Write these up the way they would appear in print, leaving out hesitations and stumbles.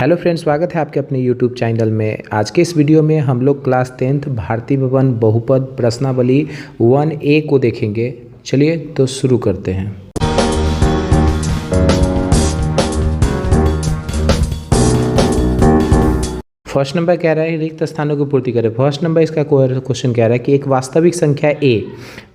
Hello friends, स्वागत है आपके अपने यूट्यूब चैनल में। आज के इस वीडियो में हम लोग क्लास 10th भारतीय भवन बहुपद प्रश्नावली 1A को देखेंगे। चलिए तो शुरू करते हैं। फर्स्ट नंबर कह रहा है रिक्त स्थानों की पूर्ति करें। फर्स्ट नंबर इसका क्वेश्चन कह रहा है कि एक वास्तविक संख्या a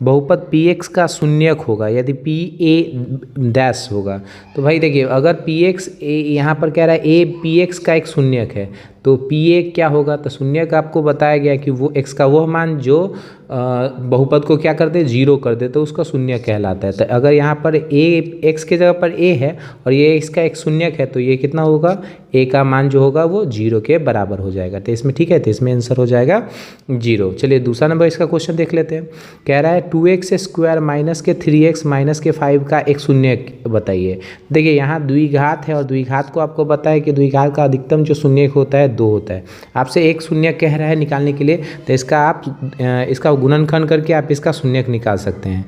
बहुपद px का शून्यक होगा यदि pa डैश होगा। तो भाई देखिए, अगर px यहाँ पर कह रहा है a px का एक शून्यक है तो pa क्या होगा, तो शून्यक आपको बताया गया कि वो x का वह मान जो बहुपद को क्या कर दे, जीरो कर दे, तो उसका शून्यक कहलाता है। तो अगर यहाँ पर a x के जगह पर a है और ये इसका एक शून्यक है तो ये कितना होगा, a का मान जो होगा वो जीरो के बराबर हो जाएगा। तो इसमें ठीक है, तो इसमें आंसर हो जाएगा जीरो। चलिए दूसरा नंबर इसका क्वेश्चन देख लेते हैं। कह रहा है 2x स्क्वायर माइनस के 3x माइनस के 5 का एक शून्यक बताइए। देखिए यहाँ द्विघात है और द्विघात को आपको पता है कि द्विघात का अधिकतम जो शून्यक होता है 2 होता है। आपसे एक शून्यक कह रहा है निकालने के लिए, तो इसका गुणनखंड करके आप इसका शून्यक निकाल सकते हैं।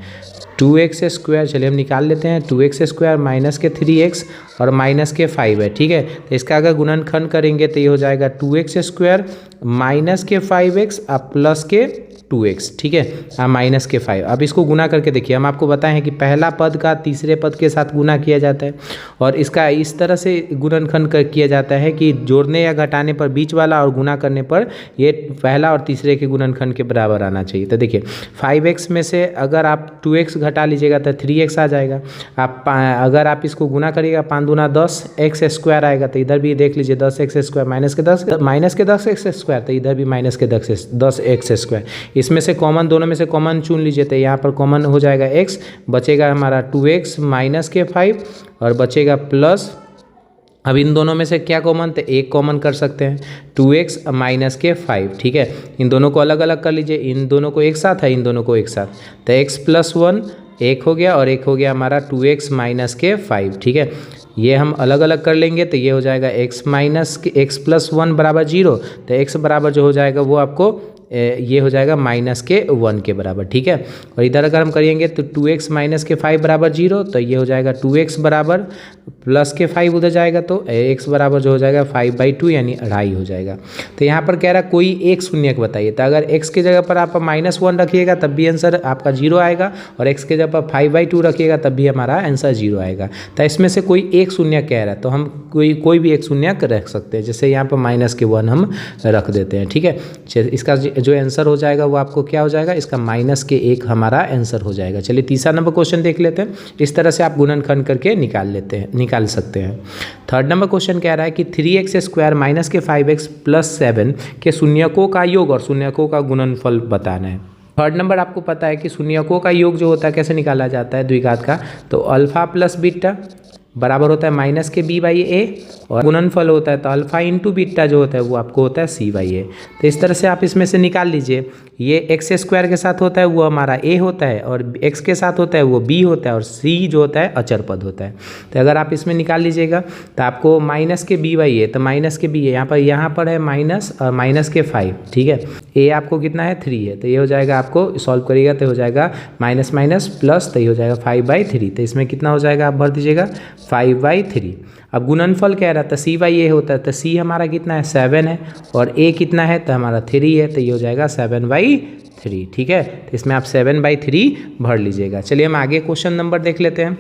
2x स्क्वायर, चलिए हम निकाल लेते हैं। 2x स्क्वायर माइनस के 3x और माइनस के 5 है, ठीक है। तो इसका अगर गुणनखंड करेंगे तो ये हो जाएगा 2x स्क्वायर माइनस के 5x और प्लस के 2x, ठीक है, माइनस के 5। अब इसको गुना करके देखिए, हम आपको बताए हैं कि पहला पद का तीसरे पद के साथ गुना किया जाता है और इसका इस तरह से गुणनखंड किया जाता है कि जोड़ने या घटाने पर बीच वाला और गुना करने पर ये पहला और तीसरे के गुणनखंड के बराबर आना चाहिए। तो देखिए 5x में से अगर आप 2x घटा लीजिएगा तो 3x आ जाएगा। अगर आप इसको गुना करिएगा 5 दूना 10 x स्क्वायर आएगा, तो इधर भी देख लीजिए 10x स्क्वायर माइनस के 10x स्क्वायर, तो इधर भी माइनस के 10x स्क्वायर। इसमें से कॉमन, दोनों में से कॉमन चुन लीजिए, तो यहाँ पर कॉमन हो जाएगा x, बचेगा हमारा 2x माइनस के 5 और बचेगा प्लस, अब इन दोनों में से क्या कॉमन, तो एक कॉमन कर सकते हैं 2x माइनस के 5, ठीक है। इन दोनों को अलग अलग कर लीजिए, इन दोनों को एक साथ है, इन दोनों को एक साथ, तो x प्लस 1 एक हो गया और एक हो गया हमारा 2x माइनस के 5, ठीक है। ये हम अलग अलग कर लेंगे तो ये हो जाएगा x प्लस 1 बराबर 0, तो x बराबर जो हो जाएगा वो आपको ये हो जाएगा माइनस के 1 के बराबर, ठीक है। और इधर अगर हम करेंगे तो 2x माइनस के 5 बराबर 0, तो ये हो जाएगा 2x बराबर प्लस के 5 उधर जाएगा तो x बराबर जो हो जाएगा 5/2 यानी 2.5 हो जाएगा। तो यहाँ पर कह रहा है कोई एक शून्यक बताइए, तो अगर x के जगह पर आप -1 रखिएगा तब भी आंसर आपका 0 आएगा और x के जगह पर 5/2 रखिएगा तब भी हमारा आंसर 0 आएगा। तो इसमें से कोई एक शून्यक कह रहा है तो हम कोई भी एक शून्यक रख सकते हैं, जैसे यहाँ पर -1 हम रख देते हैं, ठीक है। इसका जो आंसर हो जाएगा वो आपको क्या हो जाएगा, इसका -1 हमारा आंसर हो जाएगा। चलिए तीसरा नंबर क्वेश्चन देख लेते हैं। इस तरह से आप गुणनखंड करके निकाल सकते हैं। थर्ड नंबर क्वेश्चन कह रहा है कि 3x स्क्वायर माइनस के 5x प्लस 7 के शून्यकों का योग और शून्यकों का गुणनफल बताना है। थर्ड नंबर आपको पता है कि शून्यकों का योग जो होता है कैसे निकाला जाता है द्विघात का, तो अल्फा प्लस बीटा बराबर होता है माइनस के b/a और गुणनफल होता है तो अल्फा इंटू बीटा जो होता है वो आपको होता है c/a। तो इस तरह से आप इसमें से निकाल लीजिए। ये x स्क्वायर के साथ होता है वो हमारा a होता है और x के साथ होता है वो b होता है और c जो होता है अचर पद होता है। तो अगर आप इसमें निकाल लीजिएगा तो आपको माइनस के b/a, तो माइनस के b है यहाँ पर है माइनस और माइनस के 5, ठीक है। a आपको कितना है 3 है, तो ये हो जाएगा, आपको सॉल्व करिएगा तो हो जाएगा माइनस माइनस प्लस, तो ये हो जाएगा 5/3। तो इसमें कितना हो जाएगा आप भर दीजिएगा 5/3। अब गुणनफल कह रहा था c/a होता है, तो c हमारा कितना है 7 है और a कितना है तो हमारा 3 है, तो ये हो जाएगा 7/3, ठीक है। तो इसमें आप 7/3 भर लीजिएगा। चलिए हम आगे क्वेश्चन नंबर देख लेते हैं।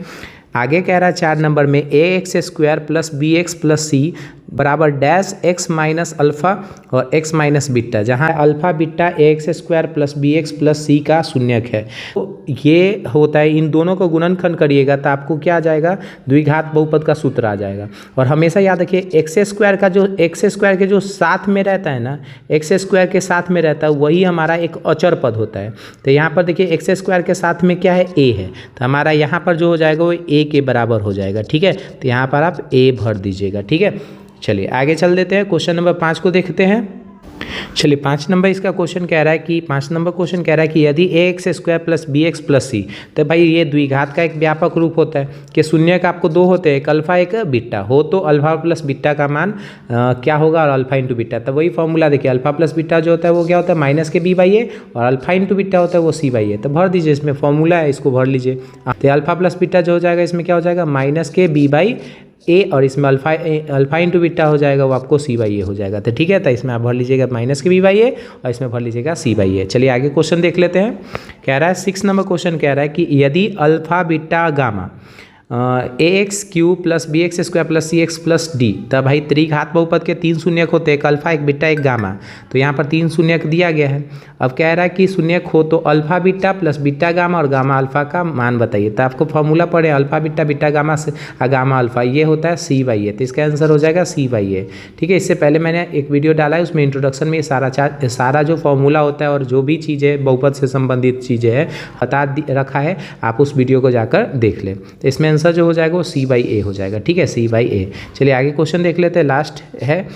आगे कह रहा है 4 नंबर में ax square plus bx plus c बराबर डैश x माइनस अल्फ़ा और x माइनस बीटा, जहाँ alpha beta ax square plus bx plus c का शून्यक है। तो ये होता है, इन दोनों को गुणनखंड करिएगा तो आपको क्या आ जाएगा, द्विघात बहुपद का सूत्र आ जाएगा। और हमेशा याद रखिए x स्क्वायर के जो साथ में रहता है ना, x स्क्वायर के साथ में रहता है वही हमारा एक अचर पद होता है। तो यहाँ पर देखिए x स्क्वायर के साथ में क्या है, a है, तो हमारा यहाँ पर जो हो जाएगा वो a के बराबर हो जाएगा, ठीक है। तो यहाँ पर आप a भर दीजिएगा, ठीक है। चलिए आगे चल देते हैं, क्वेश्चन नंबर 5 को देखते हैं। चलिए 5 नंबर इसका क्वेश्चन कह रहा है कि 5 नंबर क्वेश्चन कह रहा है कि यदि ax square plus bx plus c, तो भाई ये द्विघात का एक व्यापक रूप होता है कि शून्यक आपको 2 होते हैं, एक अल्फा एक बीटा हो, तो अल्फा प्लस बीटा का मान क्या होगा, और अल्फा इंटू बीटा। तो वही फॉर्मूला देखिए, अल्फा प्लस बीटा जो होता है वो क्या होता है माइनस के b/a और अल्फा इंटू बीटा होता है वो c/a। तो भर दीजिए, इसमें फॉर्मूला है, इसको भर लीजिए। तो अल्फा प्लस बीटा जो हो जाएगा इसमें क्या हो जाएगा माइनस के b/a ए और इसमें अल्फा इंटू बीटा हो जाएगा, वो आपको सी बाई ए हो जाएगा। तो ठीक है, तो इसमें आप भर लीजिएगा माइनस के बी बाई ए और इसमें भर लीजिएगा सी बाई ए। चलिए आगे क्वेश्चन देख लेते हैं। कह रहा है 6 नंबर क्वेश्चन कह रहा है कि यदि alpha beta gamma a x cube plus B x square plus c x plus d, तब भाई त्रिघात बहुपद के 3 शून्यक होते हैं, एक अल्फा एक बीटा एक गामा। तो यहाँ पर 3 शून्यक दिया गया है। अब कह रहा है कि शून्यक हो तो alpha beta plus beta gamma और गामा अल्फा का मान बताइए। तो आपको फॉर्मूला पढ़े अल्फा बीटा बीटा गामा से गामा अल्फा, ये होता है सी बाई ए। तो इसका आंसर हो जाएगा सी बाई ए। ठीक है, इससे पहले मैंने एक वीडियो डाला है, उसमें इंट्रोडक्शन में सारा जो फॉर्मूला होता है और जो भी चीज़ें बहुपद से संबंधित चीज़ें हैं बता रखा है, आप उस वीडियो को जाकर देख लें। तो इसमें आंसर जो हो जाएगा वो सी बाई ए हो जाएगा। ठीक है, सी बाई ए। चलिए आगे क्वेश्चन देख लेते हैं, लास्ट है।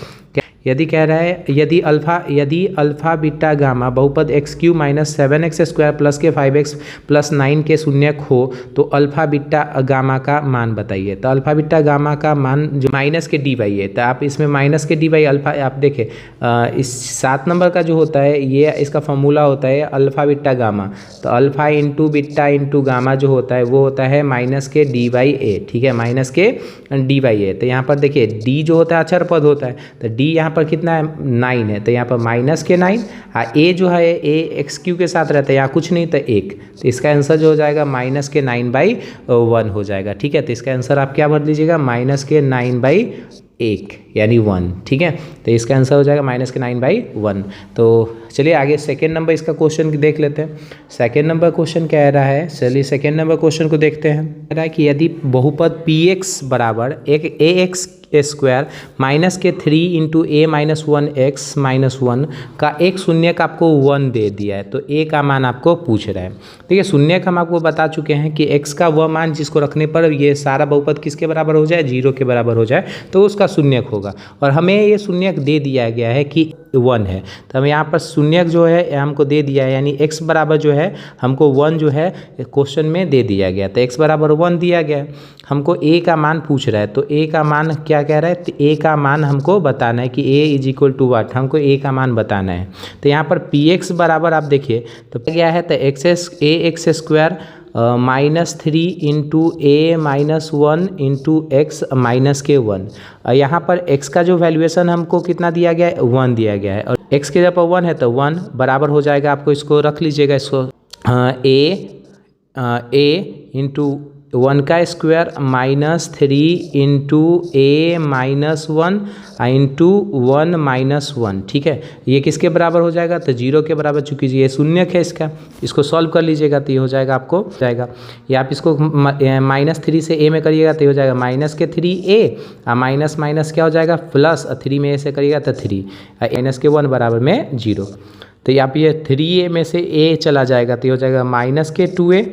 यदि कह रहा है यदि अल्फा बीटा गामा बहुपद x Q minus 7x square plus के 5x प्लस 9 के शून्यक हो तो अल्फा बीटा गामा का मान बताइए। तो अल्फा बीटा गामा का मान जो माइनस के डी बाई है, तो आप इसमें माइनस के डी बाई अल्फा, आप देखें इस 7 नंबर का जो होता है ये इसका फॉर्मूला होता है अल्फा बीटा गामा। तो alpha into beta into gamma जो होता है वो होता है माइनस के डी बाई ए। ठीक है, माइनस के डी बाई ए। तो यहाँ पर देखिए डी जो होता है अक्षर पद होता है, तो डी यहाँ पर कितना है 9 है, तो यहाँ पर माइनस के 9। ए जो है ए एक्स क्यू के साथ रहता है, यहाँ कुछ नहीं तो 1। तो इसका आंसर जो हो जाएगा माइनस के 9/1 हो जाएगा। ठीक है, तो इसका आंसर आप क्या भर लीजिएगा माइनस के 9/1 यानी 1। ठीक है, तो इसका आंसर हो जाएगा माइनस के 9/1। तो चलिए आगे सेकेंड नंबर इसका क्वेश्चन देख लेते हैं। सेकेंड नंबर क्वेश्चन कह रहा है, चलिए सेकेंड नंबर क्वेश्चन को देखते हैं। कह रहा है कि यदि बहुपद पी एक्स बराबर एक ए एक्स स्क्वायर माइनस के 3 इंटू ए माइनस 1x माइनस 1 का एक शून्यक आपको 1 दे दिया है, तो ए का मान आपको पूछ रहा है। देखिए शून्यक हम आपको बता चुके हैं कि x का वह मान जिसको रखने पर ये सारा बहुपद किसके बराबर हो जाए, 0 के बराबर हो जाए, तो उसका शून्यक होगा। और हमें ये शून्यक दे दिया गया है कि 1 है, तो हम यहाँ पर शून्यक जो है हमको दे दिया है, यानी x बराबर जो है हमको 1 जो है क्वेश्चन में दे दिया गया। तो x बराबर 1 दिया गया है, हमको a का मान पूछ रहा है। तो a का मान क्या कह रहा है, तो a का मान हमको बताना है कि a इज इक्वल टू वाट, हमको a का मान बताना है। तो यहाँ पर px बराबर आप देखिए तो क्या है, तो ए एक्स स्क्वायर माइनस 3 इंटू ए माइनस 1 इंटू एक्स माइनस के 1। यहाँ पर x का जो वैल्यूएशन हमको कितना दिया गया है, 1 दिया गया है, और x के जब 1 है तो 1 बराबर हो जाएगा, आपको इसको रख लीजिएगा, इसको ए इंटू 1 का स्क्वायर माइनस 3 इंटू ए माइनस 1 इंटू 1 माइनस 1। ठीक है, ये किसके बराबर हो जाएगा, तो 0 के बराबर, चूँकि ये शून्यक है इसका, इसको सॉल्व कर लीजिएगा तो ये हो जाएगा आपको जाएगा। या आप इसको माइनस 3 से ए में करिएगा तो ये हो जाएगा माइनस के 3a, माइनस माइनस क्या हो जाएगा प्लस, 3 में ए से करिएगा तो 3 माइनस के 1 बराबर में 0। तो आप ये 3a में से a चला जाएगा तो ये हो जाएगा माइनस के 2a,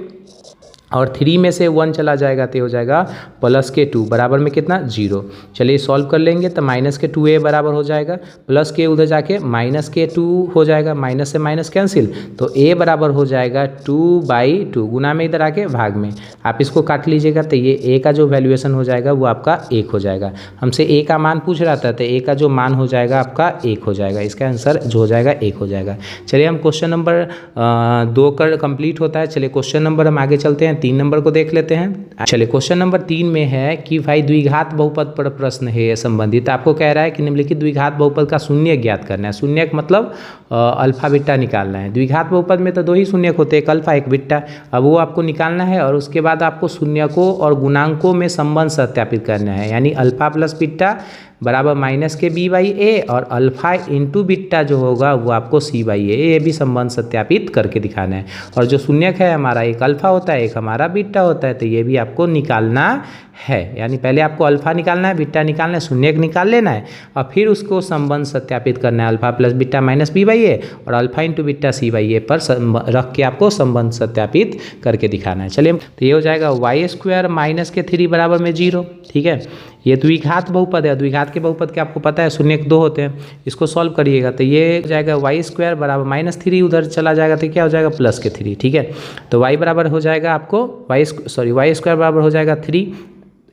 और 3 में से 1 चला जाएगा तो हो जाएगा प्लस के 2 बराबर में कितना 0। चलिए सॉल्व कर लेंगे तो माइनस के 2a बराबर हो जाएगा, प्लस के उधर जाके माइनस के 2 हो जाएगा, माइनस से माइनस कैंसिल, तो a बराबर हो जाएगा 2/2, गुना में इधर आके भाग में आप इसको काट लीजिएगा तो ये a का जो वैल्यूएशन हो जाएगा वो आपका 1 हो जाएगा। हमसे a का मान पूछ रहा था तो a का जो मान हो जाएगा आपका 1 हो जाएगा, इसका आंसर जो हो जाएगा 1 हो जाएगा। चलिए हम क्वेश्चन नंबर 2 कर कंप्लीट होता है। चलिए क्वेश्चन नंबर हम आगे चलते हैं, 3 नंबर को देख लेते हैं। चलिए क्वेश्चन नंबर 3 में है कि भाई द्विघात बहुपद पर प्रश्न है संबंधित। आपको कह रहा है कि निम्नलिखित द्विघात बहुपद का शून्यक ज्ञात करना है। शून्यक मतलब अल्फा बीटा निकालना है। द्विघात बहुपद में तो 2 ही शून्यक होते हैं, एक अल्फा एक बीटा, अब वो आपको निकालना है और उसके बाद आपको शून्यकों और गुणांकों में संबंध सत्यापित करना है, यानी अल्फा प्लस बीटा बराबर माइनस के b/a और अल्फा इंटू बीटा जो होगा वो आपको c/a, ये भी संबंध सत्यापित करके दिखाना है। और जो शून्यक है हमारा एक अल्फा होता है एक हमारा बीटा होता है, तो ये भी आपको निकालना है, यानी पहले आपको अल्फा निकालना है, बीटा निकालना है, शून्यक निकाल लेना है और फिर उसको संबंध सत्यापित करना है, alpha plus beta minus b/a और अल्फा इंटू बीटा c/a पर रख के आपको संबंध सत्यापित करके दिखाना है। चलिए तो ये हो जाएगा y² माइनस के 3 बराबर में 0। ठीक है, ये द्विघात बहुपद है, द्विघात के बहुपद के आपको पता है शून्यक 2 होते हैं, इसको सॉल्व करिएगा तो ये हो जाएगा y² बराबर माइनस 3, उधर चला जाएगा तो क्या हो जाएगा प्लस के 3। ठीक है, तो y बराबर हो जाएगा आपको y² बराबर हो जाएगा 3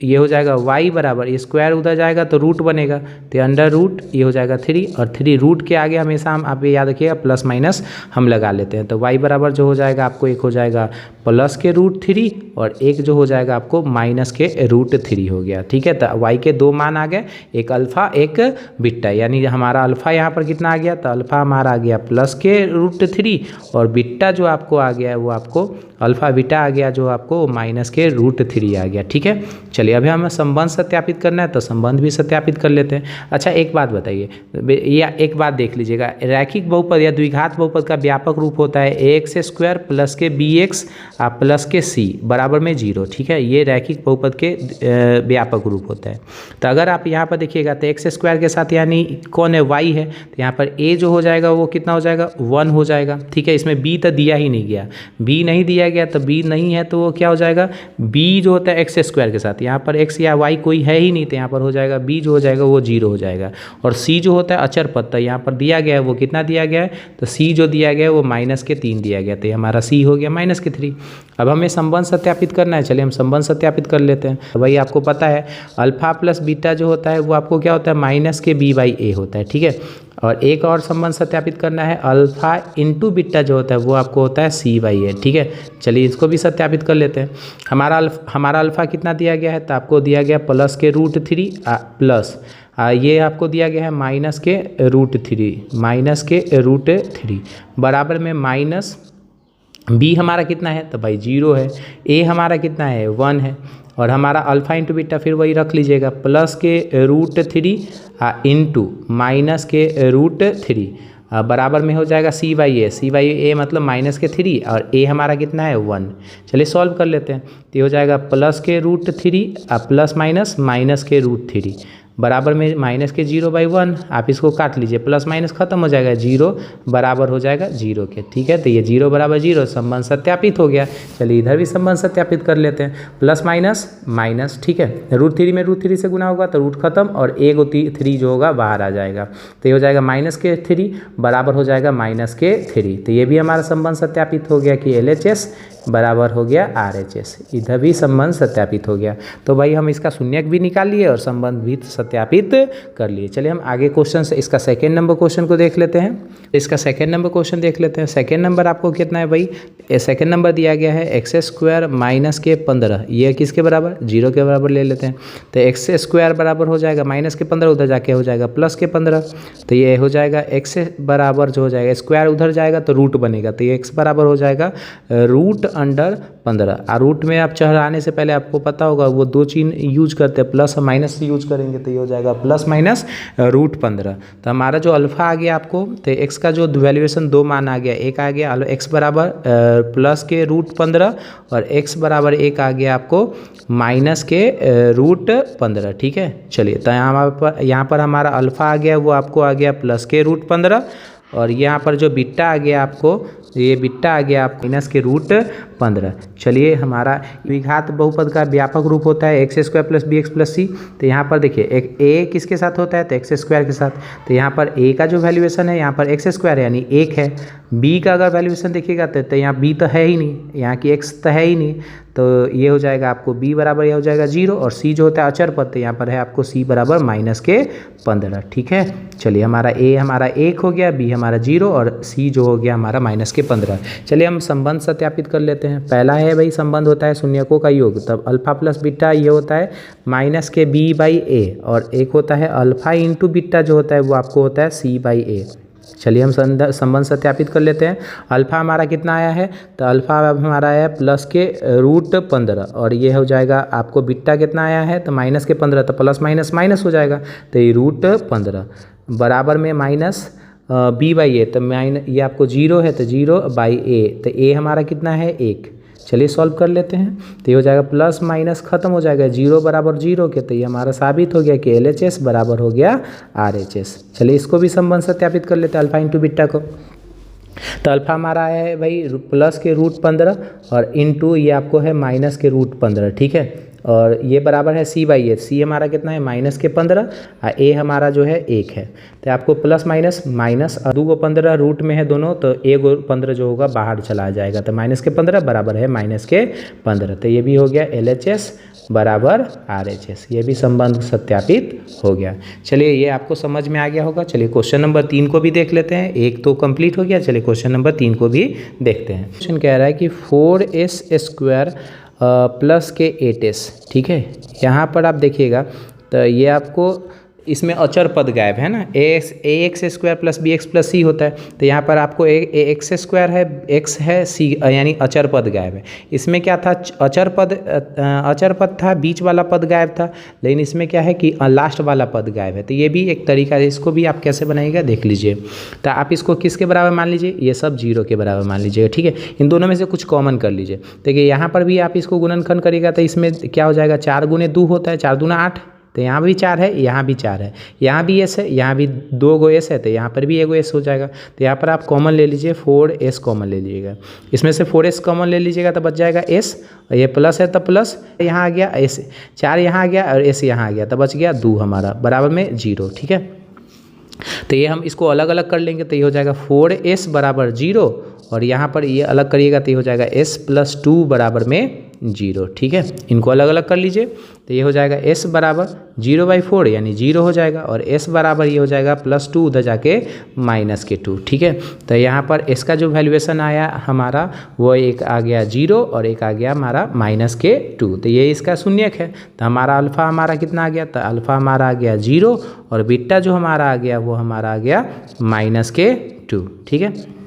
ये हो जाएगा y बराबर, ये स्क्वायर उधर जाएगा तो रूट बनेगा, तो अंडर रूट ये हो जाएगा 3, और 3 रूट के आगे हमेशा हम, आप ये याद रखिएगा, प्लस माइनस हम लगा लेते हैं। तो y बराबर जो हो जाएगा आपको, एक हो जाएगा प्लस के रूट 3 और एक जो हो जाएगा आपको माइनस के रूट 3 हो गया। ठीक है, तो y के दो मान आ गए, एक अल्फ़ा एक बीटा, यानी हमारा अल्फ़ा यहाँ पर कितना आ गया, तो अल्फ़ा हमारा आ गया प्लस के रूट 3 और बीटा जो आपको आ गया है वो आपको अल्फ़ा बीटा आ गया जो आपको माइनस के रूट 3 आ गया। ठीक है, चलिए अभी हमें संबंध सत्यापित करना है तो संबंध भी सत्यापित कर लेते हैं। अच्छा एक बात बताइए, या एक बात देख लीजिएगा, रैखिक बहुपद या द्विघात बहुपद का व्यापक रूप होता है ax² प्लस के bx प्लस के c बराबर में 0। ठीक है, ये रैखिक बहुपद के व्यापक रूप होता है। तो अगर आप यहाँ पर देखिएगा तो x² के साथ यानी कौन है, y है, तो यहाँ पर a जो हो जाएगा वो कितना हो जाएगा, 1 हो जाएगा। ठीक है, इसमें b तो दिया ही नहीं गया, b नहीं दिया गया तो b नहीं है, तो वो क्या हो जाएगा, b जो होता है x² के साथ, यहाँ पर x या y कोई है ही नहीं, तो यहाँ पर हो जाएगा b जो हो जाएगा वो 0 हो जाएगा। और c जो होता है अचर पद, तो यहाँ पर दिया गया है वो कितना दिया गया है, तो c जो दिया गया है वो माइनस के 3 दिया गया, तो ये हमारा c हो गया माइनस के 3। अब हमें संबंध सत्यापित करना है, चलिए हम संबंध सत्यापित कर लेते हैं। तो भाई आपको पता है अल्फा प्लस बीटा जो होता है वो आपको क्या होता है, माइनस के b/a होता है। ठीक है, और एक और संबंध सत्यापित करना है, अल्फा इंटू बीटा जो होता है वो आपको होता है c/a। ठीक है, चलिए इसको भी सत्यापित कर लेते हैं। हमारा अल्फा कितना दिया गया है, तो आपको दिया गया प्लस के रूट 3 प्लस ये आपको दिया गया है माइनस के रूट 3 बराबर में माइनस b हमारा कितना है, तो भाई 0 है, a हमारा कितना है 1 है, और हमारा अल्फ़ा इंटू बीटा फिर वही रख लीजिएगा, प्लस के रूट 3 इंटू माइनस के रूट 3 बराबर में हो जाएगा c/a मतलब माइनस के 3 और a हमारा कितना है 1। चलिए सॉल्व कर लेते हैं, तो ये हो जाएगा प्लस के रूट 3 प्लस माइनस के रूट 3 बराबर में माइनस के 0/1। आप इसको काट लीजिए, प्लस माइनस खत्म हो जाएगा, 0 बराबर हो जाएगा 0 के। ठीक है, तो ये 0 बराबर 0 संबंध सत्यापित हो गया। चलिए इधर भी संबंध सत्यापित कर लेते हैं, प्लस माइनस माइनस। ठीक है, रूट 3 में रूट 3 से गुना होगा तो रूट खत्म और 3 जो होगा बाहर आ जाएगा, तो ये हो जाएगा माइनस के 3 बराबर हो जाएगा माइनस के 3। तो ये भी हमारा संबंध सत्यापित हो गया कि LHS बराबर हो गया RHS। इधर भी संबंध सत्यापित हो गया। तो भाई हम इसका शून्यक भी निकाल लिए और संबंध भी सत्यापित कर लिए। चलिए हम आगे क्वेश्चन से इसका सेकेंड नंबर क्वेश्चन को देख लेते हैं। इसका सेकेंड नंबर क्वेश्चन देख लेते हैं। सेकेंड नंबर आपको कितना है भाई, सेकेंड नंबर दिया गया है x² माइनस के 15, ये किसके बराबर, 0 के बराबर ले लेते हैं। तो x² बराबर हो जाएगा माइनस के 15, उधर जाके हो जाएगा प्लस के 15, तो ये हो जाएगा x बराबर जो हो जाएगा, स्क्वायर उधर जाएगा तो रूट बनेगा, तो ये x बराबर हो जाएगा रूट अंडर 15। और रूट में आप चढ़ाने से पहले आपको पता होगा वो दो चिन्ह यूज करते हैं, प्लस और माइनस से यूज करेंगे, तो ये हो जाएगा प्लस माइनस रूट 15। तो हमारा जो अल्फा आ गया आपको, तो x का जो वैल्यूएशन दो मान आ गया, एक आ गया x बराबर प्लस के रूट 15 और x बराबर एक आ गया आपको माइनस के रूट 15। ठीक है, चलिए तो यहाँ पर हमारा अल्फा आ गया वो आपको आ गया प्लस के रूट 15, और यहाँ पर जो बीटा आ गया आपको, ये बीटा आ गया आप माइनस के रूट 15। चलिए हमारा द्विघात बहुपद का व्यापक रूप होता है x² plus bx plus c। तो यहाँ पर देखिए एक a किसके साथ होता है, तो x² के साथ। तो यहाँ पर a का जो वैल्यूएशन है यहाँ पर x² यानी 1 है। b का अगर वैल्यूएशन देखिएगा तो यहाँ b तो है ही नहीं, यहाँ की x तो है ही नहीं, तो ये हो जाएगा आपको b बराबर यह हो जाएगा 0, और c जो होता है अचर पद, तो यहाँ पर है आपको c बराबर माइनस के 15। ठीक है, चलिए हमारा a हमारा 1 हो गया, b हमारा 0 और c जो हो गया हमारा माइनस के 15। चलिए हम संबंध सत्यापित कर लेते हैं। पहला है भाई संबंध होता है शून्यकों का योग, तब अल्फा प्लस बीटा ये होता है माइनस के b/a, और एक होता है अल्फा इंटू बीटा जो होता है वो आपको होता है c/a। चलिए हम संबंध सत्यापित कर लेते हैं। अल्फा हमारा कितना आया है, तो अल्फा हमारा आया है प्लस के रूट 15, और ये हो जाएगा आपको बीटा कितना आया है, तो माइनस के 15, तो प्लस माइनस माइनस हो जाएगा, तो ये रूट 15 बराबर में माइनस b/a, तो ये आपको 0 है तो 0/a, तो a हमारा कितना है 1। चलिए सॉल्व कर लेते हैं, तो ये हो जाएगा प्लस माइनस खत्म हो जाएगा, 0 बराबर 0 के, तो ये हमारा साबित हो गया कि LHS बराबर हो गया RHS। चलिए इसको भी संबंध सत्यापित कर लेते हैं अल्फा इंटू बीटा को। तो अल्फा हमारा है भाई प्लस के रूट 15 और इंटू ये आपको है माइनस के रूट 15। ठीक है, और ये बराबर है c/a, c हमारा कितना है माइनस के 15 और a हमारा जो है 1 है, तो आपको प्लस माइनस माइनस, और 2 को 15 रूट में है दोनों, तो 1 और 15 जो होगा बाहर चला जाएगा, तो माइनस के 15 बराबर है माइनस के 15। तो ये भी हो गया LHS बराबर RHS। ये भी संबंध सत्यापित हो गया। चलिए ये आपको समझ में आ गया होगा। चलिए क्वेश्चन नंबर 3 को भी देख लेते हैं। एक तो कंप्लीट हो गया, चलिए क्वेश्चन नंबर 3 को भी देखते हैं। क्वेश्चन कह रहा है कि 4s स्क्वायर प्लस के 8s, ठीक है। यहाँ पर आप देखिएगा तो ये आपको इसमें अचर पद गायब है ना, A X square plus B X plus C होता है। तो यहाँ पर आपको ए एक्स स्क्वायर है, एक्स है, सी यानी अचर पद गायब है। इसमें क्या था, अचर पद था, बीच वाला पद गायब था, लेकिन इसमें क्या है कि लास्ट वाला पद गायब है। तो ये भी एक तरीका है, इसको भी आप कैसे बनाइएगा देख लीजिए। तो आप इसको किसके बराबर मान लीजिए, ये सब 0 के बराबर मान लीजिएगा, ठीक है। इन दोनों में से कुछ कॉमन कर लीजिए। देखिए यहाँ पर भी आप इसको गुणनखंड करिएगा तो इसमें क्या हो जाएगा, 4 गुने 2 होता है, 4 दूना 8। तो यहाँ भी 4 है, यहाँ भी 4 है, यहाँ भी s है, यहाँ भी 2 गो s है, तो यहाँ पर भी 1 गो s हो जाएगा। तो यहाँ पर आप कॉमन ले लीजिए, 4s कॉमन ले लीजिएगा। इसमें से 4s कॉमन ले लीजिएगा तो बच जाएगा s, और ये प्लस है तो प्लस यहाँ आ गया, s 4 यहाँ आ गया और s यहाँ आ गया, तो बच गया 2 हमारा बराबर में 0, ठीक है। तो ये हम इसको अलग अलग कर लेंगे तो ये हो जाएगा 4s बराबर 0, और यहाँ पर ये अलग करिएगा तो ये हो जाएगा s प्लस 2 बराबर में 0, ठीक है। इनको अलग अलग कर लीजिए तो ये हो जाएगा s बराबर 0/4 यानी 0 हो जाएगा, और s बराबर ये हो जाएगा प्लस 2 उधर जाके माइनस के 2, ठीक है। तो यहाँ पर s का जो वैल्यूएशन आया हमारा वो एक आ गया 0 और एक आ गया हमारा माइनस के 2। तो ये इसका शून्यक है। तो हमारा अल्फ़ा हमारा कितना आ गया, तो अल्फ़ा हमारा आ गया 0 और बीटा जो हमारा आ गया वो हमारा आ गया माइनस के 2, ठीक है।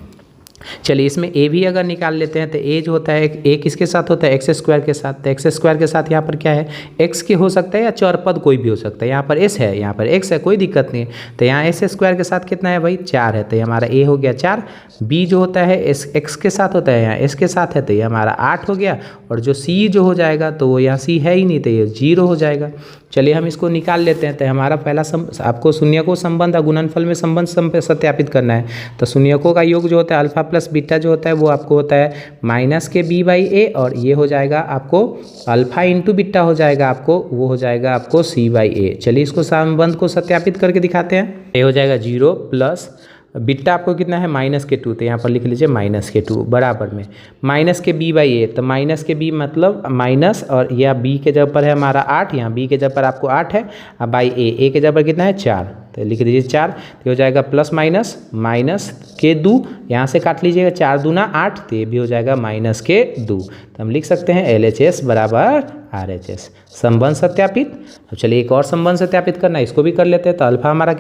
चलिए इसमें a भी अगर निकाल लेते हैं तो a जो होता है a किसके साथ होता है, एक्स स्क्वायर के साथ। तो एक्स स्क्वायर के साथ यहाँ पर क्या है, x के हो सकता है या चर पद कोई भी हो सकता है। यहाँ पर s है, यहाँ पर x है, कोई दिक्कत नहीं है। तो यहाँ s स्क्वायर के साथ कितना है भाई, 4 है, तो ये हमारा a हो गया 4। b जो होता है x के साथ होता है, यहाँ s के साथ है, तो ये हमारा 8 हो गया। और जो c जो हो जाएगा तो वो यहाँ c है ही नहीं, तो ये 0 हो जाएगा। चलिए हम इसको निकाल लेते हैं। तो हमारा पहला आपको शून्यकों संबंध और गुणनफल में संबंध सत्यापित करना है। तो शून्यकों का योग जो होता है अल्फा प्लस बीटा जो होता है वो आपको होता है माइनस के b/a, और ये हो जाएगा आपको अल्फा इंटू बीटा हो जाएगा आपको, वो हो जाएगा आपको c/a। चलिए इसको संबंध को सत्यापित करके दिखाते हैं। ये हो जाएगा 0 प्लस बीटा आपको कितना है माइनस के 2, तो यहाँ पर लिख लीजिए माइनस के 2 बराबर में माइनस के b/a। तो माइनस के b मतलब माइनस, और यह b के जगह पर है हमारा 8, यहाँ b के जगह पर आपको 8 है, और बाई a के जगह पर कितना है 4, तो लिख दीजिए 4। तो हो जाएगा प्लस माइनस माइनस के 2, यहाँ से काट लीजिएगा 4 दूना 8, तो ये भी हो जाएगा माइनस के 2। तो हम लिख सकते हैं LHS बराबर RHS। संबंध सत्यापित। अब चलिए एक और संबंध सत्यापित करना है, इसको भी कर लेते हैं। तो अल्फा हमारा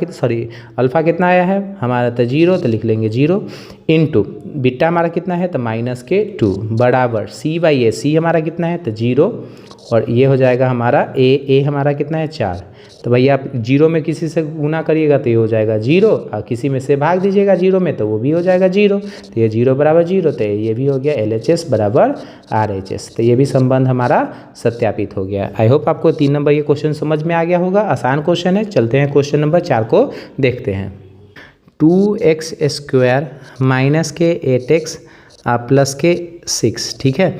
अल्फा कितना आया है हमारा, तो 0, तो लिख लेंगे 0 इंटू बीटा हमारा कितना है, तो माइनस के 2 बराबर c/a। c हमारा कितना है, तो 0, और ये हो जाएगा हमारा a हमारा कितना है 4। तो भैया आप 0 में किसी से गुना करिएगा तो ये हो जाएगा 0, और किसी में से भाग दीजिएगा 0 में तो वो भी हो जाएगा 0। तो ये 0 बराबर 0, तो ये भी हो गया LHS बराबर RHS। तो ये भी संबंध हमारा सत्यापित हो गया। आई होप आपको 3 नंबर ये क्वेश्चन समझ में आ गया होगा। आसान क्वेश्चन है। चलते हैं क्वेश्चन नंबर 4 को देखते हैं। 2x स्क्वायर माइनस के 8x प्लस के 6, ठीक है।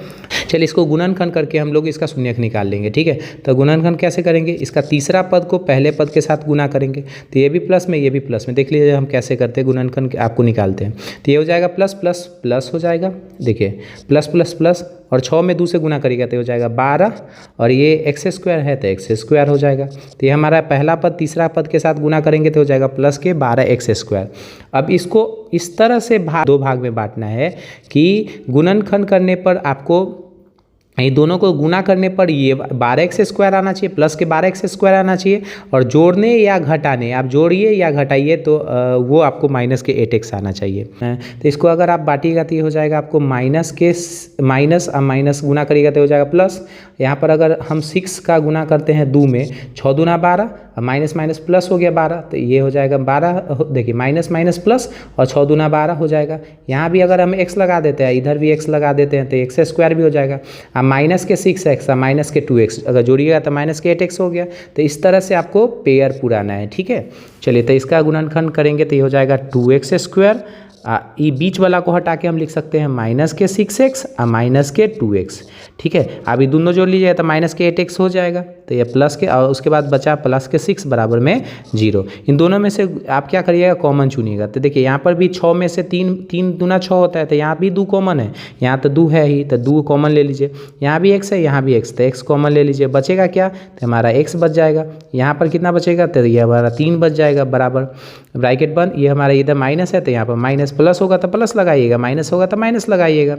चलिए इसको गुणनखंड करके हम लोग इसका शून्यक निकाल लेंगे, ठीक है। तो गुणनखंड कैसे करेंगे, इसका तीसरा पद को पहले पद के साथ गुना करेंगे, तो ये भी प्लस में ये भी प्लस में। देख लीजिए हम कैसे करते हैं गुणनखंड, आपको निकालते हैं। तो ये हो जाएगा प्लस प्लस प्लस हो जाएगा, देखिए प्लस प्लस प्लस, और 6 में 2 से गुना करेगा तो हो जाएगा 12, और ये एक्स स्क्वायर है तो एक्स स्क्वायर हो जाएगा। तो ये हमारा पहला पद तीसरा पद के साथ गुना करेंगे तो हो जाएगा प्लस के 12x स्क्वायर। अब इसको इस तरह से दो भाग में बांटना है कि गुणनखंड करने पर आपको ये दोनों को गुना करने पर ये 12x स्क्वायर आना चाहिए, प्लस के 12x स्क्वायर आना चाहिए, और जोड़ने या घटाने आप जोड़िए या घटाइए तो वो आपको माइनस के 8x आना चाहिए। तो इसको अगर आप बांटिएगा तो ये हो जाएगा आपको माइनस गुना करिएगा तो हो जाएगा प्लस। यहाँ पर अगर हम 6 का गुना करते हैं 2 में, 6 दूना 12, माइनस माइनस प्लस हो गया 12, तो ये हो जाएगा 12, देखिए माइनस माइनस प्लस, और 6 दूना 12 हो जाएगा। यहाँ भी अगर हम x लगा देते हैं, इधर भी x लगा देते हैं तो एक्स स्क्वायर भी हो जाएगा। माइनस के 6x माइनस के 2x अगर जोड़िएगा तो माइनस के 8x हो गया। तो इस तरह से आपको पेयर पुराना है, ठीक है। चलिए तो इसका गुणनखंड करेंगे तो ये हो जाएगा 2x स्क्वायर, ये बीच वाला को हटा के हम लिख सकते हैं माइनस के 6x और माइनस के 2x, ठीक है। अब ये दोनों जोड़ लीजिएगा तो माइनस के 8x हो जाएगा। तो ये प्लस के और उसके बाद बचा प्लस के 6 बराबर में 0। इन दोनों में से आप क्या करिएगा, कॉमन चुनिएगा। तो देखिए यहाँ पर भी 6 में से 3 दूना 6 होता है, तो यहाँ भी 2 कॉमन है, यहाँ तो 2 है ही, तो 2 कॉमन ले लीजिए। यहाँ भी x है, यहाँ भी x, तो x कॉमन ले लीजिए। बचेगा क्या, तो हमारा x बच जाएगा। यहाँ पर कितना बचेगा, तो ये हमारा 3 बच जाएगा बराबर ब्रैकेट बंद। ये हमारा इधर माइनस है, तो यहाँ पर माइनस, प्लस होगा तो प्लस लगाइएगा, माइनस होगा तो माइनस लगाइएगा।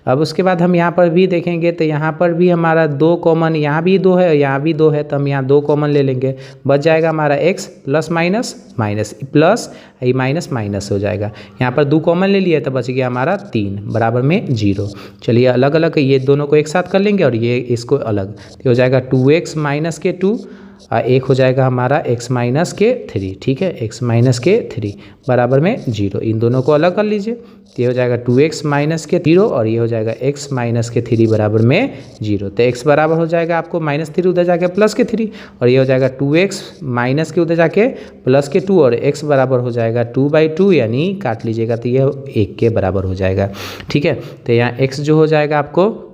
अब उसके बाद हम यहाँ पर भी देखेंगे, तो यहाँ पर भी हमारा 2 कॉमन, यहाँ भी 2 है, यहाँ भी 2 है, तो हम यहाँ 2 कॉमन ले लेंगे। बच जाएगा हमारा x plus minus minus plus, ये माइनस माइनस हो जाएगा। यहाँ पर 2 कॉमन ले लिया तो बच गया हमारा 3 बराबर में 0। चलिए अलग अलग ये दोनों को एक साथ कर लेंगे और ये इसको अलग, तो हो जाएगा 2x माइनस के 2 और एक हो जाएगा हमारा x माइनस के 3। ठीक है, x माइनस के 3 बराबर में 0। इन दोनों को अलग कर लीजिए, ये हो जाएगा 2x माइनस के 0 और ये हो जाएगा x माइनस के 3 बराबर में 0। तो x बराबर हो जाएगा आपको -3 उधर जाके प्लस के 3 और ये हो जाएगा 2x माइनस के उधर जाके प्लस के 2 और x बराबर हो जाएगा 2/2, यानी काट लीजिएगा तो ये 1 के बराबर हो जाएगा। ठीक है, तो यहाँ x जो हो जाएगा आपको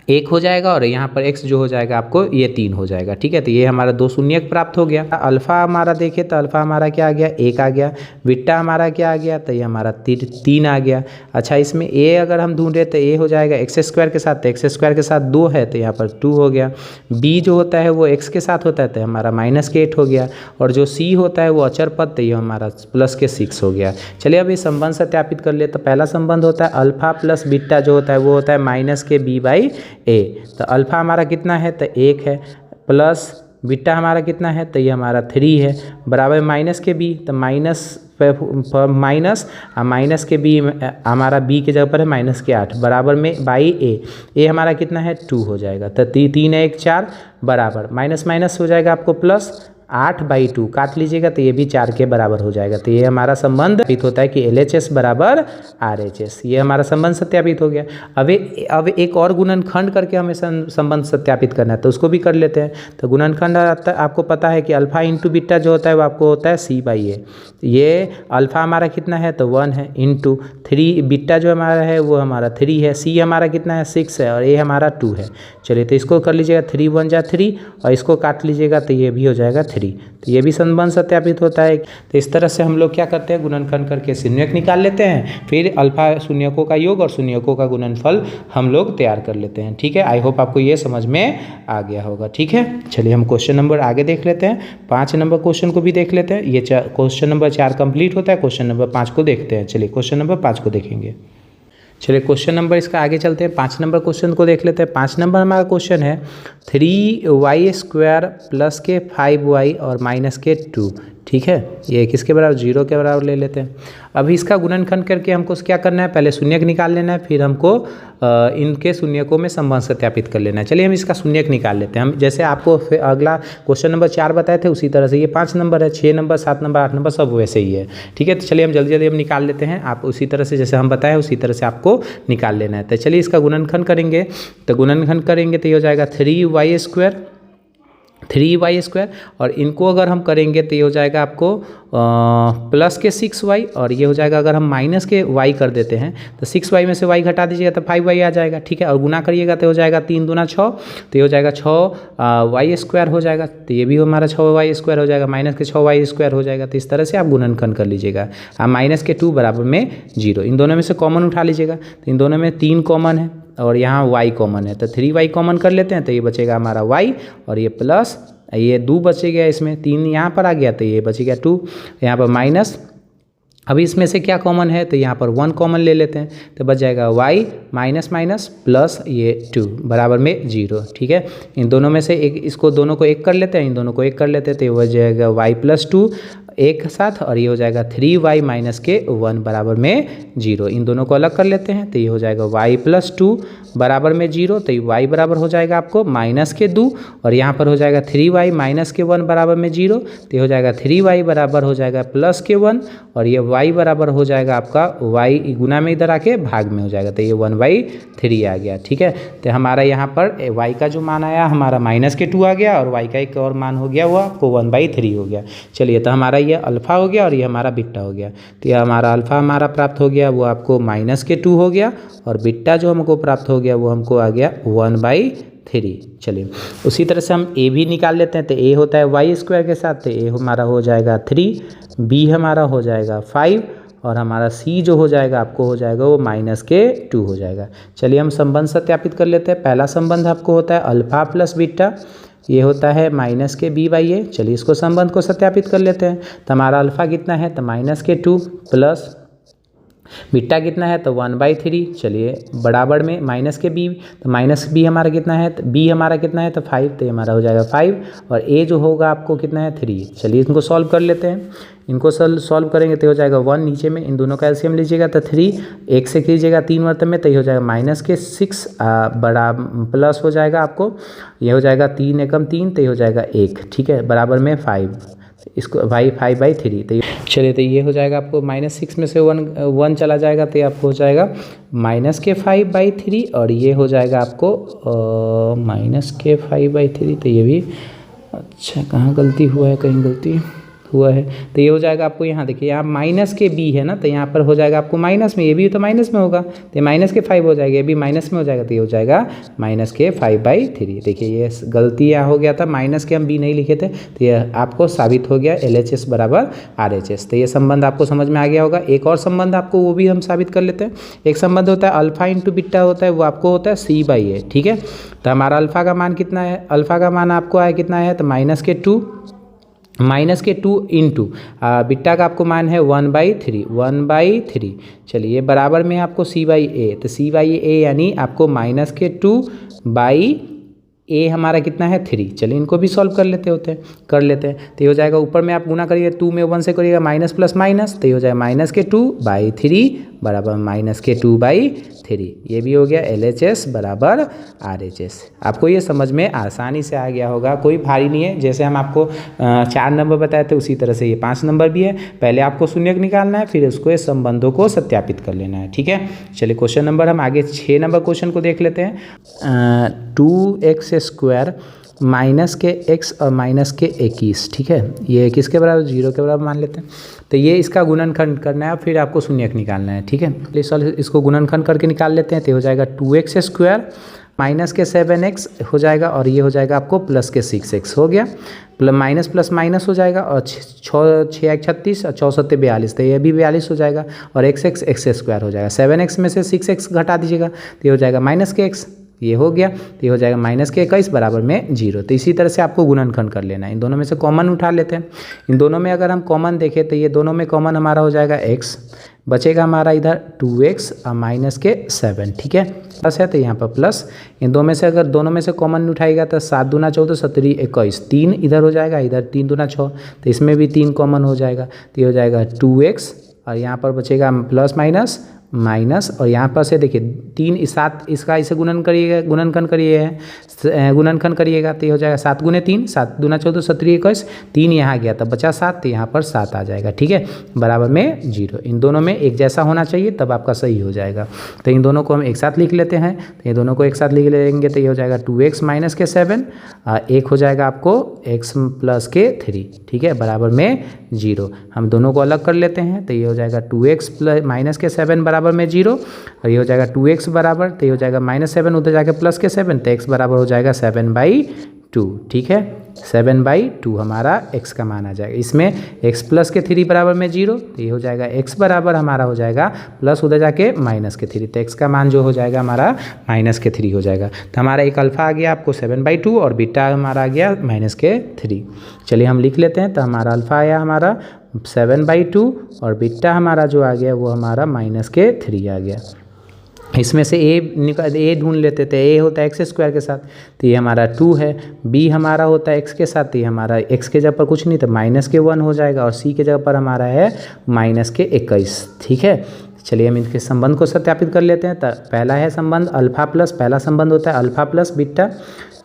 1 हो जाएगा और यहाँ पर x जो हो जाएगा आपको ये 3 हो जाएगा। ठीक है, तो ये हमारा 2 शून्यक प्राप्त हो गया। अल्फ़ा हमारा देखें तो अल्फ़ा हमारा क्या आ गया, 1 आ गया। बीटा हमारा क्या आ गया, तो ये हमारा 3 आ गया। अच्छा, इसमें a अगर हम ढूंढे तो a हो जाएगा x² के साथ, तो x² के साथ 2 है तो यहाँ पर 2 हो गया। b जो होता है वो x के साथ होता है तो हमारा -8 हो गया और जो c होता है वो अचर पद, तो ये हमारा प्लस के 6 हो गया। चलिए अब ये संबंध सत्यापित कर ले। तो पहला संबंध होता है अल्फ़ा प्लस बीटा जो होता है वो होता है -b/a। तो अल्फ़ा हमारा कितना है, तो 1 है, प्लस बीटा हमारा कितना है, तो ये हमारा 3 है, बराबर माइनस के b, तो माइनस के b हमारा b के जगह पर है -8 बराबर में बाई a हमारा कितना है 2 हो जाएगा। तो 3 1 4 बराबर माइनस माइनस हो जाएगा आपको प्लस 8/2 काट लीजिएगा तो ये भी 4 के बराबर हो जाएगा। तो ये हमारा संबंध सत्यापित होता है कि LHS बराबर RHS। ये हमारा संबंध सत्यापित हो गया। अब एक और गुणनखंड करके हमें संबंध सत्यापित करना है तो उसको भी कर लेते हैं। तो गुणनखंड आपको पता है कि अल्फ़ा इंटू बीटा जो होता है वो आपको होता है C/A। ये अल्फ़ा हमारा कितना है तो 1 है, इंटू 3 बीटा जो हमारा है वो हमारा 3 है, C हमारा कितना है 6 है और A हमारा 2 है। चलिए तो इसको कर लीजिएगा 3 1 जा 3 और इसको काट लीजिएगा तो ये भी हो जाएगा 3। तो ये भी संबंध सत्यापित होता है। तो इस तरह से हम लोग क्या करते हैं, गुणनखंड करके शून्यक निकाल लेते हैं, फिर अल्फा शून्यकों का योग और शून्यकों का गुणनफल हम लोग तैयार कर लेते हैं। ठीक है, आई होप आपको ये समझ में आ गया होगा। ठीक है, चलिए हम क्वेश्चन नंबर आगे देख लेते हैं। 5 नंबर क्वेश्चन को भी देख लेते हैं। ये क्वेश्चन नंबर 4 कंप्लीट होता है, क्वेश्चन नंबर 5 को देखते हैं। चलिए क्वेश्चन नंबर 5 को देखेंगे। चलिए क्वेश्चन नंबर इसका आगे चलते हैं, 5 नंबर क्वेश्चन को देख लेते हैं। 5 नंबर हमारा क्वेश्चन है 3y² प्लस के 5y और माइनस के 2। ठीक है, ये किसके बराबर 0 के बराबर ले लेते हैं। अब इसका गुणनखंड करके हमको क्या करना है, पहले शून्यक निकाल लेना है, फिर हमको इनके शून्यकों में संबंध सत्यापित कर लेना है। चलिए हम इसका शून्यक निकाल लेते हैं। हम जैसे आपको अगला क्वेश्चन नंबर 4 बताए थे उसी तरह से ये 5 नंबर है, 6 नंबर 7 नंबर 8 नंबर सब वैसे ही है। ठीक है, तो चलिए हम जल्दी हम निकाल लेते हैं। आप उसी तरह से जैसे हम बताए उसी तरह से आपको निकाल लेना है। तो चलिए इसका गुणनखंड करेंगे। तो गुणनखंड करेंगे तो ये हो जाएगा 3y² और इनको अगर हम करेंगे तो ये हो जाएगा आपको प्लस के 6y और ये हो जाएगा अगर हम माइनस के y कर देते हैं तो 6y में से y घटा दीजिएगा तो 5y आ जाएगा। ठीक है, और गुना करिएगा तो हो जाएगा 3 दूना 6, तो ये हो जाएगा 6y² हो जाएगा। तो ये भी हमारा 6y² हो जाएगा, माइनस के 6y² हो जाएगा। तो इस तरह से आप गुणनखंड कर लीजिएगा। आप माइनस के 2 बराबर में 0, इन दोनों में से कॉमन उठा लीजिएगा। तो इन दोनों में 3 कॉमन है और यहाँ y कॉमन है, तो 3y कॉमन कर लेते हैं तो ये बचेगा हमारा y और ये प्लस ये 2 बचेगा, इसमें 3 यहाँ पर आ गया तो ये बचेगा 2, यहाँ पर माइनस। अब इसमें से क्या कॉमन है तो यहाँ पर 1 कॉमन ले लेते हैं तो बच जाएगा y माइनस माइनस प्लस ये 2 बराबर में 0। ठीक है, इन दोनों में से एक, इसको दोनों को एक कर लेते हैं, इन दोनों को एक कर लेते हैं तो ये हो जाएगा y प्लस 2 एक साथ और ये हो जाएगा 3y माइनस के 1 बराबर में 0। इन दोनों को अलग कर लेते हैं तो ये हो जाएगा y प्लस 2 बराबर में 0। तो y बराबर हो जाएगा आपको माइनस के 2 और यहाँ पर हो जाएगा 3y माइनस के 1 बराबर में 0। तो ये हो जाएगा 3y बराबर हो जाएगा प्लस के 1 और ये y बराबर हो जाएगा आपका y गुना में इधर आके भाग में हो जाएगा तो ये 1/3 आ गया। ठीक है, तो हमारा यहाँ पर y का जो मान आया हमारा माइनस के 2 आ गया और y का एक और मान हो गया वो आपको 1/3 हो गया। चलिए तो हमारा ये अल्फ़ा हो गया और ये हमारा बीटा हो गया। तो ये हमारा अल्फ़ा हमारा प्राप्त हो गया वो आपको माइनस के 2 हो गया और बीटा जो हमको प्राप्त हो गया वो हमको आ गया 1/3 3। चलिए उसी तरह से हम ए भी निकाल लेते हैं। तो ए होता है वाई स्क्वायर के साथ, तो ए हमारा हो जाएगा 3, बी हमारा हो जाएगा 5 और हमारा सी जो हो जाएगा आपको हो जाएगा वो -2 हो जाएगा। चलिए हम संबंध सत्यापित कर लेते हैं। पहला संबंध आपको होता है अल्फा प्लस बीटा, ये होता है -b/a। चलिए इसको संबंध को सत्यापित कर लेते हैं। तो हमारा अल्फा कितना है तो -2 प्लस बीटा कितना है तो 1/3। चलिए बराबर में -b, तो -b हमारा कितना है तो b हमारा कितना है तो 5, तो ये हमारा हो जाएगा 5 और a जो होगा आपको कितना है 3। चलिए इनको सॉल्व कर लेते हैं। इनको सॉल्व करेंगे तो हो जाएगा 1 नीचे में, इन दोनों का एलसीएम लीजिएगा तो 3, 1 से कीजिएगा 3 मतलब में, तो ये हो जाएगा -6 बड़ा प्लस हो जाएगा आपको, ये हो जाएगा 3 एकम 3, तो ये हो जाएगा 1, ठीक है, बराबर में 5, इसको 5/3। तो चलिए तो ये हो जाएगा आपको -6 में से 1 चला जाएगा तो ये आपको हो जाएगा -5/3 और ये हो जाएगा आपको -5/3। तो ये भी अच्छा कहाँ गलती हुआ है, कहीं गलती हुआ है, तो ये हो जाएगा आपको यहाँ देखिए यहाँ -b है ना, तो यहाँ पर हो जाएगा आपको माइनस में, ये भी तो माइनस में होगा तो -5 हो जाएगा, ये भी माइनस में हो जाएगा, तो ये हो जाएगा -5/3। देखिए ये गलती यहाँ हो गया था, माइनस के हम b नहीं लिखे थे, तो ये आपको साबित हो गया LHS बराबर RHS। तो ये संबंध आपको समझ में आ गया होगा। एक और संबंध आपको वो भी हम साबित कर लेते हैं। एक संबंध होता है अल्फा इंटू बीटा होता है, वो आपको होता है c/a, ठीक है। तो हमारा अल्फा का मान कितना है, अल्फा का मान आपको आया कितना है तो -2 इंटू बीटा का आपको मान है 1/3। चलिए बराबर में आपको c/a, तो c/a यानी आपको -2/a हमारा कितना है 3। चलिए इनको भी सॉल्व कर लेते हैं। तो ये हो जाएगा ऊपर में आप गुना करिए 2 में 1 से करिएगा माइनस प्लस माइनस, तो ये हो जाएगा -2/3 बराबर -2/3। ये भी हो गया LHS बराबर RHS। आपको ये समझ में आसानी से आ गया होगा, कोई भारी नहीं है। जैसे हम आपको 4 नंबर बताए थे उसी तरह से ये 5 नंबर भी है। पहले आपको शून्यक निकालना है, फिर उसको इस संबंधों को सत्यापित कर लेना है, ठीक है। चलिए क्वेश्चन नंबर हम आगे 6 नंबर क्वेश्चन को देख लेते हैं। 2x² माइनस के x और -21, ठीक है, ये किसके बराबर 0 के बराबर मान लेते हैं। तो ये इसका गुणनखंड करना है, फिर आपको शून्यक निकालना है, ठीक है। चलिए इसको गुणनखंड करके निकाल लेते हैं। तो हो जाएगा 2x² माइनस के 7x हो जाएगा और ये हो जाएगा आपको प्लस के 6x हो गया, माइनस प्लस माइनस हो जाएगा और 6 36 और 4 7 42, तो ये भी 42 हो जाएगा और x² हो जाएगा। 7x में से 6x घटा दीजिएगा तो ये हो जाएगा माइनस के x, ये हो गया, तो ये हो जाएगा -21 बराबर में 0। तो इसी तरह से आपको गुणनखंड कर लेना है। इन दोनों में से कॉमन उठा लेते हैं। इन दोनों में अगर हम कॉमन देखें तो ये दोनों में कॉमन हमारा हो जाएगा x, बचेगा हमारा इधर 2x और -7, ठीक है, प्लस है तो यहाँ पर प्लस। इन दोनों में से अगर दोनों में से कॉमन उठाएगा तो 7 दूना 14 17 21, 3 इधर हो जाएगा, इधर 3 दूना 6, तो इसमें भी 3 कॉमन हो जाएगा, तो ये हो जाएगा 2x और यहाँ पर बचेगा प्लस माइनस और यहाँ पर से देखिए 3 7 इसका इसे गुणनखंड करिएगा तो ये हो जाएगा 7 गुने 3, 7 दूना 14 17 21, 3 यहाँ गया तब बचा 7, तो यहाँ पर 7 आ जाएगा, ठीक है, बराबर में 0। इन दोनों में एक जैसा होना चाहिए तब आपका सही हो जाएगा। तो इन दोनों को हम एक साथ लिख लेते हैं। तो ये दोनों को एक साथ लिख लेंगे तो ये हो जाएगा 2x माइनस के 7, एक हो जाएगा आपको x प्लस के 3, ठीक है, बराबर में 0। हम दोनों को अलग कर लेते हैं तो ये हो जाएगा 2x प्लस माइनस के 7 बराबर में 0 और ये हो जाएगा 2x बराबर, तो ये हो जाएगा -7 उधर जाके प्लस के 7, तो x बराबर हो जाएगा 7/2, ठीक है, 7/2 हमारा x का मान आ जाएगा। इसमें x प्लस के 3 बराबर में 0, तो ये हो जाएगा x बराबर हमारा हो जाएगा प्लस उधर जाके -3, तो x का मान जो हो जाएगा हमारा -3 हो जाएगा। तो हमारा एक अल्फा आ गया आपको 7/2 और बीटा हमारा आ गया -3। चलिए हम लिख लेते हैं। तो हमारा अल्फा आया हमारा 7/2 और बीटा हमारा जो आ गया वो हमारा -3 आ गया। इसमें से a ढूंढ लेते थे। a होता है x² के साथ, तो ये हमारा 2 है। b हमारा होता है x के साथ, तो ये हमारा x के जगह पर कुछ नहीं तो -1 हो जाएगा और c के जगह पर हमारा है -21, ठीक है। चलिए हम इनके संबंध को सत्यापित कर लेते हैं। तो पहला है संबंध अल्फा प्लस, पहला संबंध होता है अल्फा प्लस बीटा,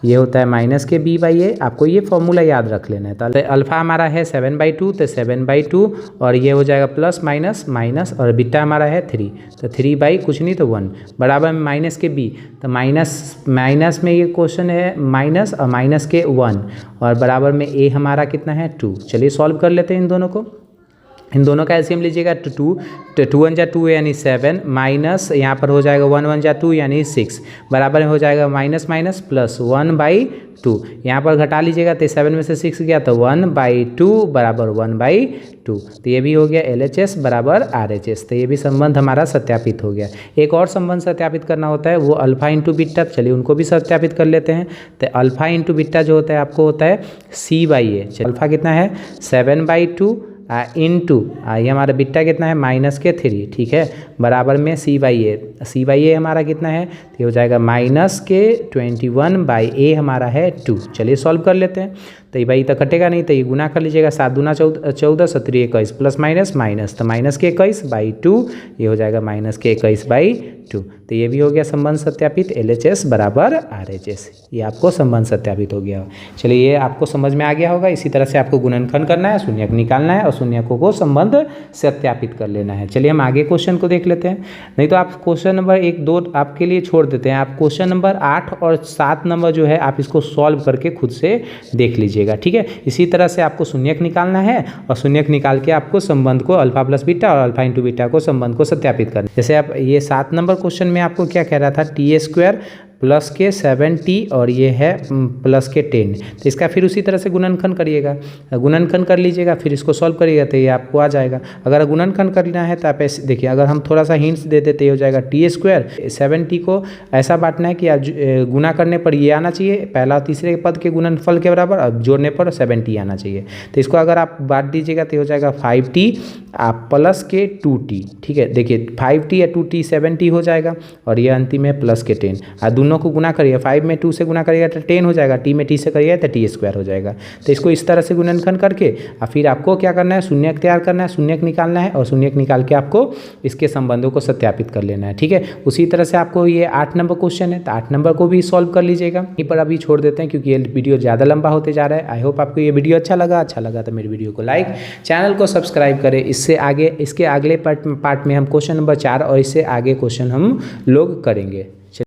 ये होता है -b/a। आपको ये फॉर्मूला याद रख लेना है। तो अल्फा हमारा है 7/2, तो 7/2 और ये हो जाएगा प्लस माइनस और बीटा हमारा है 3, तो 3 कुछ नहीं तो 1 बराबर में -b। तो माइनस में ये क्वेश्चन है माइनस और -1 और बराबर में a हमारा कितना है 2। चलिए सॉल्व कर लेते हैं इन दोनों को। इन दोनों का एलसीएम लीजिएगा तो टू वन जा टू यानी 7 माइनस यहाँ पर हो जाएगा 1 1 जा 2 यानी 6 बराबर में हो जाएगा माइनस माइनस प्लस 1/2। यहाँ पर घटा लीजिएगा तो 7 में से 6 गया तो 1/2 बराबर 1/2। तो ये भी हो गया LHS बराबर RHS। तो ये भी संबंध हमारा सत्यापित हो गया। एक और संबंध सत्यापित करना होता है वो अल्फा इंटू बीटा। चलिए उनको भी सत्यापित कर लेते हैं। तो अल्फा इंटू बीटा जो होता है आपको होता है C/A। अल्फा कितना है 7/2 इंटू ये हमारा बीटा कितना है -3, ठीक है, बराबर में C/A हमारा कितना है तो ये हो जाएगा -21/A हमारा है 2। चलिए सॉल्व कर लेते हैं। तो ये भाई तो कटेगा नहीं तो ये गुना कर लीजिएगा 7 दूना 14 17 21 प्लस माइनस माइनस तो -21/2 ये हो जाएगा -21/2। तो ये भी हो गया संबंध सत्यापित LHS बराबर RHS। ये आपको संबंध सत्यापित हो गया। चलिए ये आपको समझ में आ गया होगा। इसी तरह से आपको गुणनखंड करना है, शून्यक निकालना है और शून्यकों को संबंध सत्यापित कर लेना है। चलिए हम आगे क्वेश्चन को देख लेते हैं। नहीं तो आप क्वेश्चन नंबर 1 2 आपके लिए छोड़ देते हैं। आप क्वेश्चन नंबर 8 और 7 नंबर जो है आप इसको सॉल्व करके खुद से देख लीजिएगा, ठीक है। इसी तरह से आपको शून्यक निकालना है और शून्यक निकाल के आपको संबंध को अल्फा प्लस बीटा और अल्फा इंटू बीटा को संबंध को सत्यापित करना। जैसे आप ये 7 नंबर क्वेश्चन में आपको क्या कह रहा था t² प्लस के 7t और ये है प्लस के 10। तो इसका फिर उसी तरह से गुणनखंड करिएगा, गुणनखंड कर लीजिएगा, फिर इसको सॉल्व करिएगा तो ये आपको आ जाएगा। अगर गुणनखंड करना है तो आप ऐसे देखिए, अगर हम थोड़ा सा हिंट्स दे देते ये हो जाएगा t² 7t को ऐसा बांटना है कि आप गुना करने पर ये आना चाहिए पहला और तीसरे पद के गुणनफल के बराबर, अब जोड़ने पर 7t आना चाहिए। तो इसको अगर आप बांट दीजिएगा तो हो जाएगा 5t आप प्लस के 2t, ठीक है। देखिए 5t या 2t 7t हो जाएगा और ये अंतिम है प्लस के 10। दोनों को गुना करिए, 5 में 2 से गुना करिएगा तो 10 हो जाएगा, t में t से करिएगा तो t² हो जाएगा। तो इसको इस तरह से गुणनखंड करके और फिर आपको क्या करना है शून्यक तैयार करना है, शून्यक निकालना है और शून्यक निकाल के आपको इसके संबंधों को सत्यापित कर लेना है, ठीक है। उसी तरह से आपको ये 8 नंबर क्वेश्चन है तो 8 नंबर को भी सॉल्व कर लीजिएगा। यहीं पर अभी छोड़ देते हैं क्योंकि ये वीडियो ज़्यादा लंबा होते जा रहा है। आई होप आपको ये वीडियो अच्छा लगा तो मेरी वीडियो को लाइक, चैनल को सब्सक्राइब करें। इसके अगले पार्ट में हम क्वेश्चन नंबर 4 और इससे आगे क्वेश्चन हम लोग करेंगे।